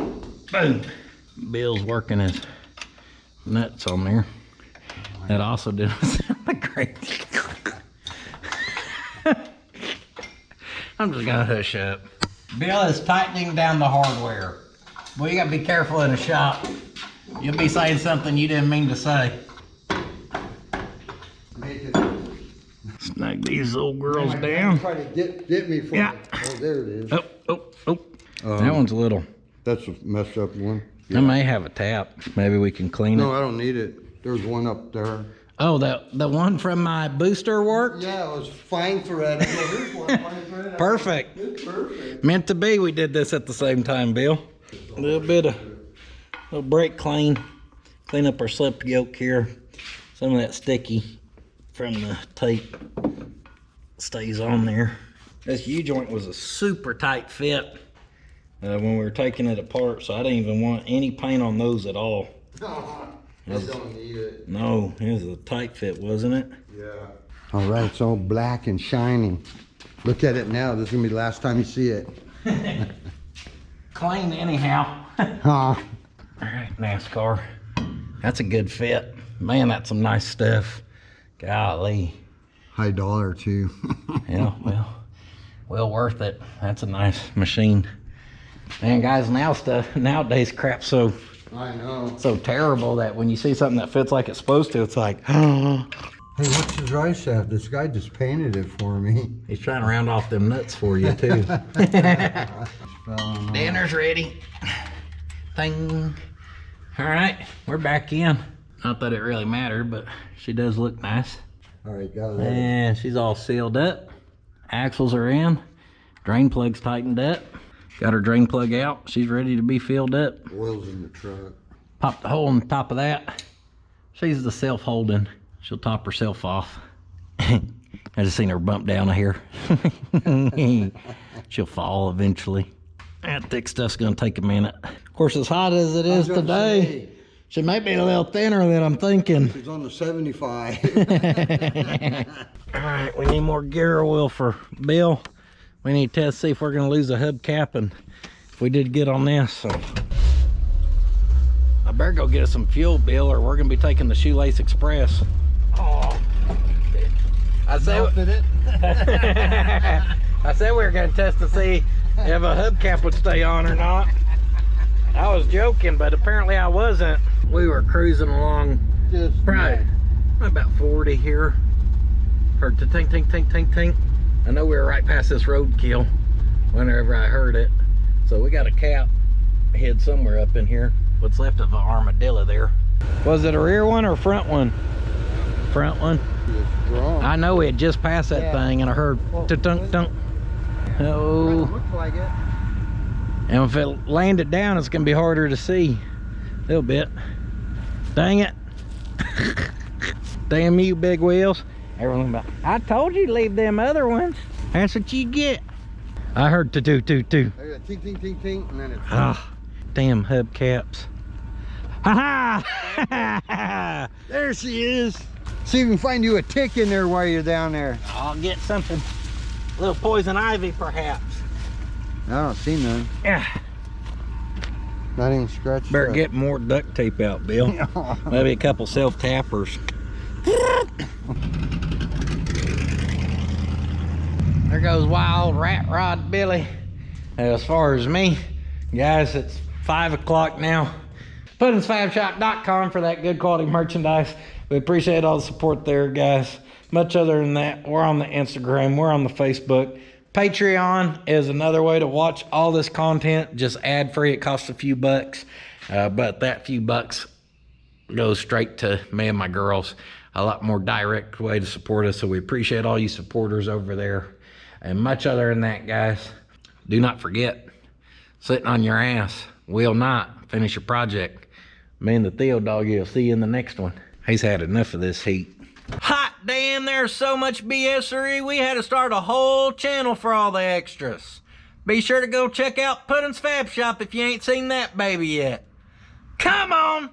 Boom. Bill's working his nuts on there. That also didn't sound great. I'm just gonna hush up. Bill is tightening down the hardware. Well, you gotta be careful in a shop. You'll be saying something you didn't mean to say. Make it Snag these old girls down. Try to get me for Yeah. it. Oh, there it is. Oh. That one's a little. That's a messed up one. I may have a tap. Maybe we can clean No, it. I don't need it. There's one up there. Oh, the one from my booster worked? Yeah, it was fine thread. I go, here's one fine thread. Perfect. It's perfect. Meant to be. We did this at the same time, Bill. A little brake clean. Clean up our slip yoke here. Some of that sticky from the tape stays on there. This U-joint was a super tight fit when we were taking it apart, so I didn't even want any paint on those at all. I don't need it. No, it was a tight fit, wasn't it? Yeah. All right, it's all black and shiny. Look at it now. This is gonna be the last time you see it. Clean anyhow. Huh. All right, NASCAR. That's a good fit. Man, that's some nice stuff. Golly. High dollar too. Yeah, well worth it. That's a nice machine. Man, guys, nowadays crap's so I know. terrible that when you see something that fits like it's supposed to, it's like, oh. Hey, what's the dry shaft? This guy just painted it for me. He's trying to round off them nuts for you too. Dinner's ready. Ding. All right, we're back in. Not that it really mattered, but she does look nice. All right, got it. And she's all sealed up. Axles are in. Drain plug's tightened up. Got her drain plug out. She's ready to be filled up. Oil's in the truck. Pop the hole on top of that. She's the self-holding. She'll top herself off. I just seen her bump down here. She'll fall eventually. That thick stuff's gonna take a minute. Of course, as hot as it is today, she might be a little thinner than I'm thinking. She's on the 75. All right, we need more gear oil for Bill. We need to test, see if we're gonna lose a hubcap, and if we did good on this, so. I better go get us some fuel, Bill, or we're gonna be taking the Shoelace Express. Oh, I said it. I said we were gonna test to see if a hubcap would stay on or not. I was joking, but apparently I wasn't. We were cruising along, Just probably about 40 here. Heard the tink, tink, tink, tink, tink. I know we were right past this roadkill whenever I heard it. So we got a cap hid somewhere up in here. What's left of an armadillo there. Was it a rear one or front one? Front one. I know we had just passed that thing and I heard tunk tunk. Oh. Looks like it. And if it landed down, it's gonna be harder to see. A little bit. Dang it. Damn you, big wheels. Everyone about, I told you to leave them other ones. That's what you get. I heard toot toot toot. Tink, tink, tink, tink, and then it's... Ah, damn hubcaps. Ha ha! There she is. See if we can find you a tick in there while you're down there. I'll get something. A little poison ivy, perhaps. I don't see none. Yeah. Not even scratched. Better get more duct tape out, Bill. Maybe a couple self-tappers. There goes wild Ratrod Billy. As far as me, guys, it's 5 o'clock now. PuttinsFabShop.com for that good quality merchandise. We appreciate all the support there, guys. Much other than that, we're on the Instagram, we're on the Facebook. Patreon is another way to watch all this content, just ad-free. It costs a few bucks, but that few bucks goes straight to me and my girls. A lot more direct way to support us, so we appreciate all you supporters over there. And much other than that, guys, do not forget, sitting on your ass will not finish your project. Me and the Theo doggy will see you in the next one. He's had enough of this heat. Hot damn, there's so much BSery, we had to start a whole channel for all the extras. Be sure to go check out Puttin's Fab Shop if you ain't seen that baby yet. Come on!